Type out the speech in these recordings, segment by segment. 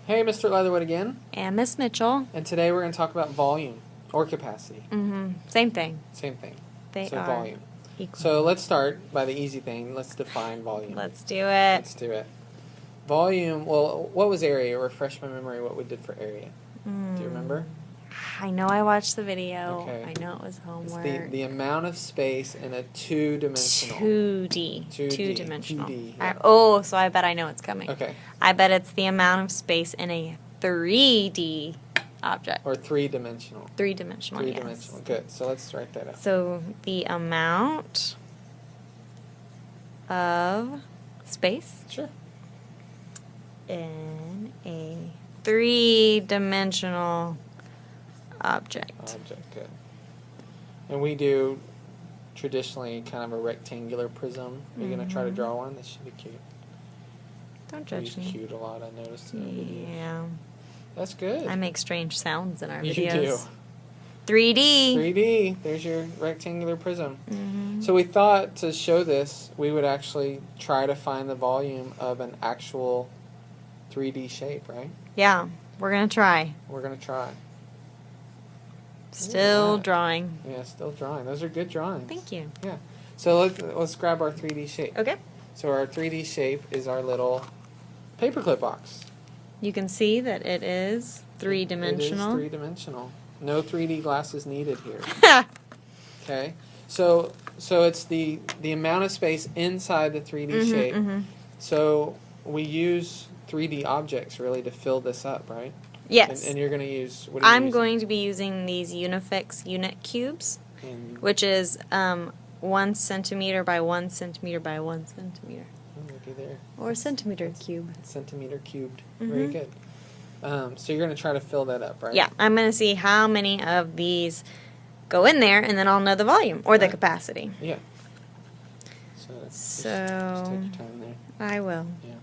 Hey, Mr. Leatherwood again. And Miss Mitchell. And today we're going to talk about volume or capacity. Same thing. Same thing. They so are volume. equal. So let's start by the easy thing. Let's define volume. Let's do it. Let's do it. Volume, well, what was area? Refresh my memory what we did for area. Do you remember? I know I watched the video. Okay. I know it was homework. It's the amount of space in a two-dimensional. 2D. 2D. Two-dimensional. 2D, yeah. So I bet I know it's coming. Okay. I bet it's the amount of space in a 3D object. Or three-dimensional. Three-dimensional, Three-dimensional. yes. Good. So let's write that out. So the amount of space Sure. in a three-dimensional object. Good. And we do traditionally kind of a rectangular prism. Are you going to try to draw one? This should be cute. Don't judge me. Cute a lot, I noticed in our videos. Yeah. That's good. I make strange sounds in our You videos. do. 3D. 3D. There's your rectangular prism. So we thought to show this, we would actually try to find the volume of an actual 3D shape, right? Yeah, we're going to try. We're going to try. Still drawing. Yeah, still drawing. Those are good drawings. Thank you. Yeah. So let's grab our 3D shape. Okay. So our 3D shape is our little paperclip box. You can see that it is three-dimensional. It is three-dimensional. No 3D glasses needed here. Okay. So it's the amount of space inside the 3D shape. So we use 3D objects really to fill this up, right? Yes. And you're going to use, what are you I'm using? going to be using these Unifix unit cubes, And, which is 1 centimeter by 1 centimeter by 1 centimeter. oh, looky there. Or a centimeter cube. Centimeter cubed. Very good. So you're going to try to fill that up, right? Yeah, I'm going to see how many of these go in there, and then I'll know the volume or the capacity. Yeah. So just take your time there. I will. Yeah.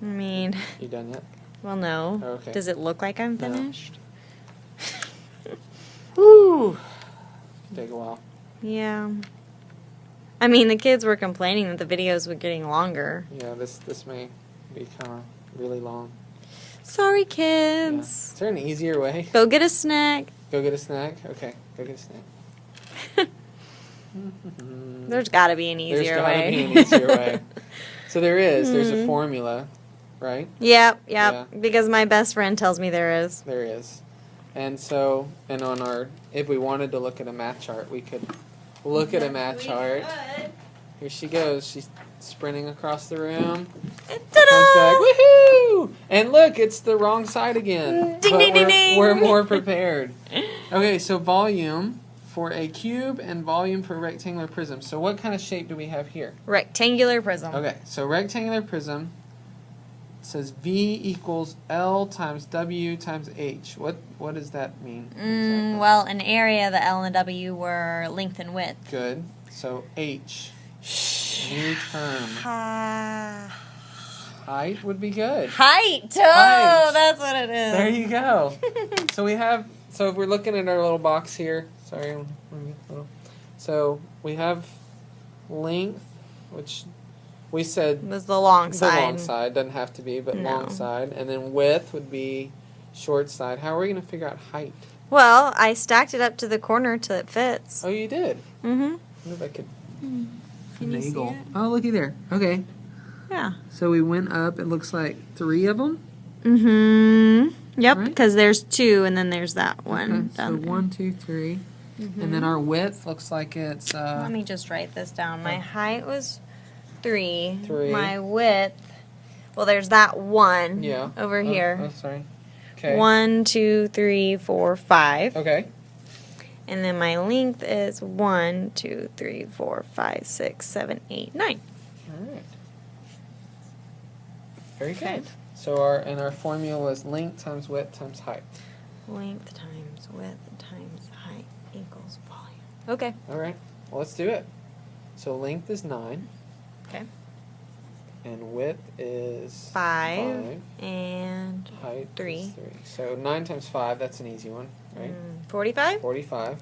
I mean, You done yet? well, no. Okay. Does it look like I'm No. finished? Woo! Take a while. Yeah. I mean, the kids were complaining that the videos were getting longer. Yeah, this may be kind of really long. Sorry, Yeah. kids. Is there an easier way? Go get a snack. Go get a snack? Okay, go get a snack. There's got to be an easier There's gotta way. be an easier way. So there is. There's a formula, right? Yep. Yeah. Because my best friend tells me there is. There is. And so, and on our, if we wanted to look at a math chart, we could look at a math chart. Here she goes. She's sprinting across the room. Ta-da! Comes back. Woohoo! And look, it's the wrong side again. Ding, But ding, ding, ding. we're more prepared. Okay, so volume for a cube and volume for a rectangular prism. So what kind of shape do we have here? Rectangular prism. Okay, so rectangular prism says V equals L times W times H. What does that mean? Exactly? Well, an area, the L and W were length and width. Good. So H. New term. Height would be good. Height. Oh, Height. that's what it is. There you go. So we have, so if we're looking at our little box here, sorry, so we have length, which we said Was the long side. the long side, doesn't have to be, but No. long side, and then width would be short side. How are we going to figure out height? Well, I stacked it up to the corner till it fits. Oh, you did? Mm-hmm. I wonder if I could Can you see it? Oh, looky there. Okay. Yeah. So we went up, it looks like 3 of them. Mm-hmm. Yep, Right? because there's 2 and then there's that one Okay, so down there. 1, 2, 3. And then our width looks like it's Let me just write this down. My height was 3. 3. My width, well, there's that 1 yeah over Oh, here. Oh, sorry. Okay. 1, 2, 3, 4, 5. Okay. And then my length is 1, 2, 3, 4, 5, 6, 7, 8, 9. All right. Very Okay. good. So our formula was length times width times height. Length times width times height equals volume. Okay. All right. Well, let's do it. So length is 9. Okay. And width is 5 and Height 3. is 3. So 9 times 5, that's an easy one, right? 45? 45.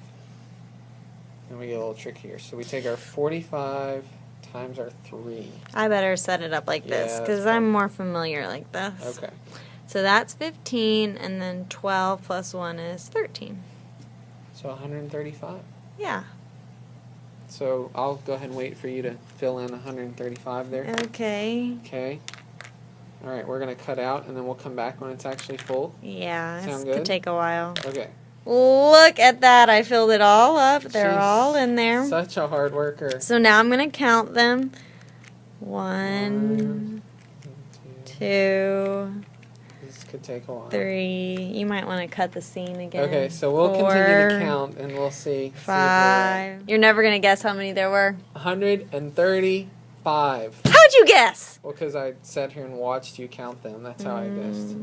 And we get a little trick here. So we take our 45 times our 3. I better set it up like this Yeah, because that's I'm more familiar like this. Okay. So that's 15, and then 12 plus 1 is 13. So 135. Yeah. So I'll go ahead and wait for you to fill in 135 there. Okay. Okay. All right, we're going to cut out, and then we'll come back when it's actually full. Yeah, Sound this good? could take a while. Okay. Look at that. I filled it all up. They're She's all in there. Such a hard worker. So now I'm going to count them. 1, 2, This could take a while. 3. You might want to cut the scene again. Okay, so we'll 4, continue to count, and we'll see. 5. You're never going to guess how many there were. 135. How'd you guess? Well, because I sat here and watched you count them. That's how I guessed.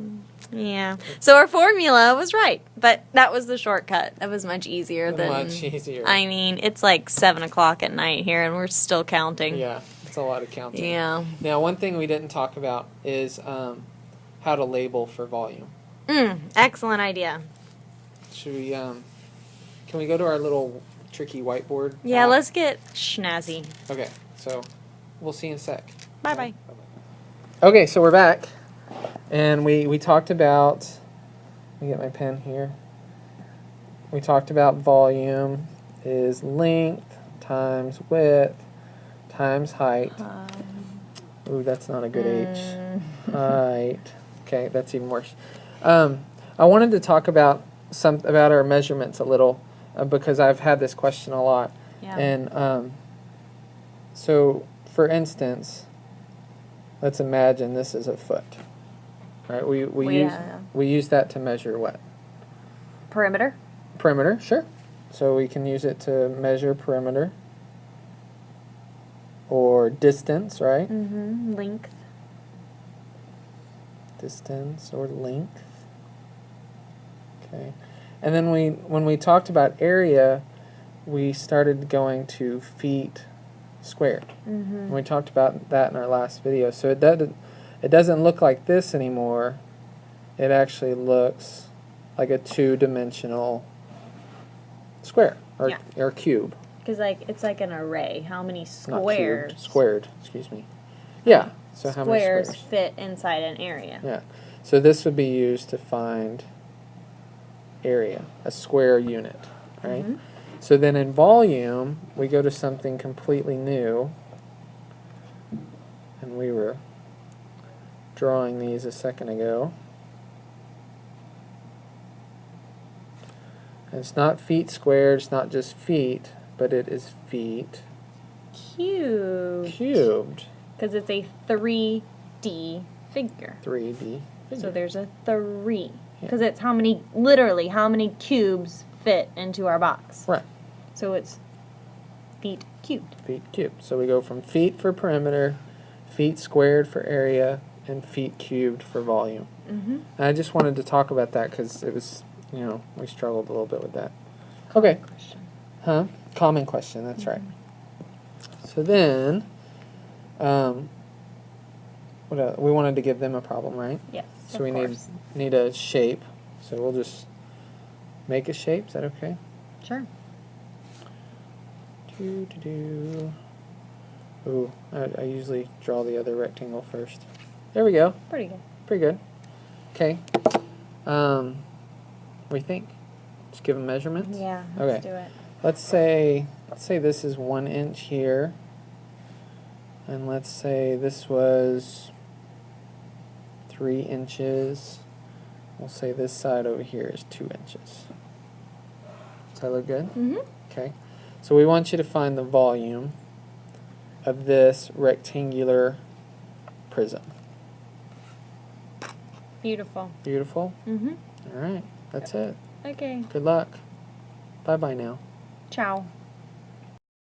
Yeah. So our formula was right, but that was the shortcut. That was much easier than. Much easier. I mean, it's like 7 o'clock at night here, and we're still counting. Yeah, it's a lot of counting. Yeah. Now, one thing we didn't talk about is how to label for volume. Excellent idea. Should we? Can we go to our little tricky whiteboard? Yeah, app? let's get schnazzy. Okay, so we'll see in a sec. Bye-bye. Okay, so we're back, and we talked about. Let me get my pen here. We talked about volume is length times width times height. Ooh, that's not a good H. Height. Okay, that's even worse. I wanted to talk about our measurements a little because I've had this question a lot. Yeah. And so, for instance, let's imagine this is a foot. Right? We use that to measure what? Perimeter. Perimeter, sure. So we can use it to measure perimeter or distance, right? Length. Distance or length. Okay. And then when we talked about area, we started going to feet squared. And we talked about that in our last video. So it doesn't look like this anymore. It actually looks like a 2-dimensional square or cube. Because it's like an array. How many Not squares? cubed, squared, excuse me. Yeah. So how many Squares squares? fit inside an area. Yeah. So this would be used to find area, a square unit, right? So then in volume, we go to something completely new. And we were drawing these a second ago. And it's not feet squared, it's not just feet, but it is feet cubed. Because it's a 3D figure. 3D figure. So there's a 3. Because it's literally how many cubes fit into our box. Right. So it's feet cubed. Feet cubed. So we go from feet for perimeter, feet squared for area, and feet cubed for volume. And I just wanted to talk about that because it was, we struggled a little bit with that. Okay. Huh? Common question, that's right. So then, what else? We wanted to give them a problem, right? Yes. So we need a shape. So we'll just make a shape. Is that okay? Sure. Ooh, I usually draw the other rectangle first. There we go. Pretty good. Pretty good. Okay. What do you think? Just give them measurements? Yeah, Okay. let's do it. Let's say this is 1 inch here. And let's say this was 3 inches. We'll say this side over here is 2 inches. Does that look good? Okay. So we want you to find the volume of this rectangular prism. Beautiful. Beautiful? All right. That's it. Okay. Good luck. Bye-bye now. Ciao.